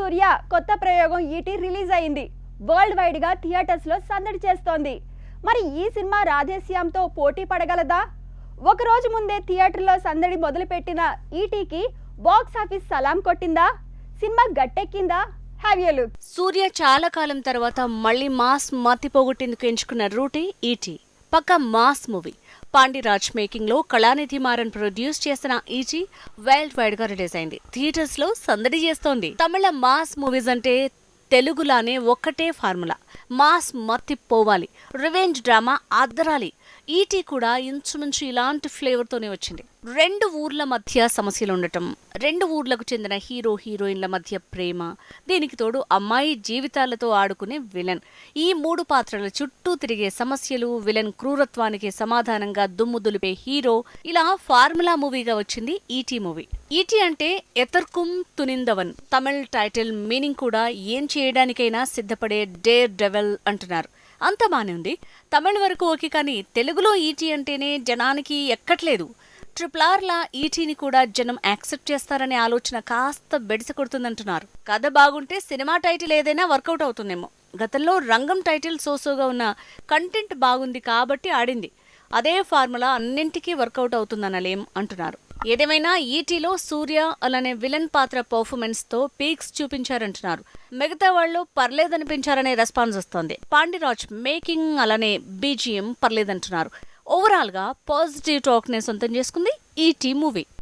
సూర్య కొత్త ప్రయోగం ఈటీ రిలీజ్ అయింది. వరల్డ్ వైడ్ గా థియేటర్స్ లో సందడి చేస్తోంది. మరి ఈ సినిమా రాధేశ్యామ్తో పోటీ పడగలదా? ఒక రోజు ముందే థియేటర్లో సందడి మొదలుపెట్టిన ఈటీకి బాక్స్ ఆఫీస్ సలాం కొట్టిందా? సినిమా గట్టెక్కిందా? Have a look. సూర్య చాలా కాలం తర్వాత మళ్ళీ మాస్ మతి పోగొట్టేందుకు ఎంచుకున్న రూటే ఈటీ. పక్క మాస్ మూవీ. పాండిరాజ్ మేకింగ్ లో కళానిధి మారన్ ప్రొడ్యూస్ చేసిన ఈటీ వరల్డ్ వైడ్ గా రిలీజ్ అయింది. థియేటర్స్ లో సందడి చేస్తోంది. తమిళ మాస్ మూవీస్ అంటే తెలుగులానే ఒక్కటే ఫార్ములా. మాస్ మత్తి పోవాలి, రివెంజ్ డ్రామా అద్దరాలి. ఈటీ కూడా ఇంచుమించు ఇలాంటి ఫ్లేవర్ తోనే వచ్చింది. రెండు ఊర్ల మధ్య సమస్యలు ఉండటం, రెండు ఊర్లకు చెందిన హీరో హీరోయిన్ల మధ్య ప్రేమ, దీనికి తోడు అమ్మాయి జీవితాలతో ఆడుకునే విలన్. ఈ మూడు పాత్రల చుట్టూ తిరిగే సమస్యలు, విలన్ క్రూరత్వానికి సమాధానంగా దుమ్ము దులిపే హీరో, ఇలా ఫార్ములా మూవీగా వచ్చింది ఈటీ మూవీ. ఈటీ అంటే ఎతర్కుం తునిందవన్. తమిళ్ టైటిల్ మీనింగ్ కూడా ఏం చేయడానికైనా సిద్ధపడే డేర్ డెవల్ అంటున్నారు. అంత బానే ఉంది. తమిళ వరకు ఓకే, కానీ తెలుగులో ఈటీ అంటేనే జనానికి ఎక్కట్లేదు. RRR లా ఈటీని కూడా జనం యాక్సెప్ట్ చేస్తారనే ఆలోచన కాస్త బెడిస కొడుతుందంటున్నారు. కథ బాగుంటే సినిమా టైటిల్ ఏదైనా వర్కౌట్ అవుతుందేమో. గతంలో రంగం టైటిల్ సోసోగా ఉన్న, కంటెంట్ బాగుంది కాబట్టి ఆడింది. అదే ఫార్ములా అన్నింటికీ వర్కౌట్ అవుతుందనలేం అంటున్నారు. ఏదేమైనా ఈటీలో సూర్య అలానే విలన్ పాత్ర పర్ఫార్మెన్స్ తో పీక్స్ చూపించారంటున్నారు. మిగతా వాళ్ళు పర్లేదనిపించారనే రెస్పాన్స్ వస్తోంది. పాండిరాజ్ మేకింగ్ అలానే బీజిఎం పర్లేదంటున్నారు. ఓవరాల్ గా పాజిటివ్ టాక్ నే సొంతం చేసుకుంది ఈటీ మూవీ.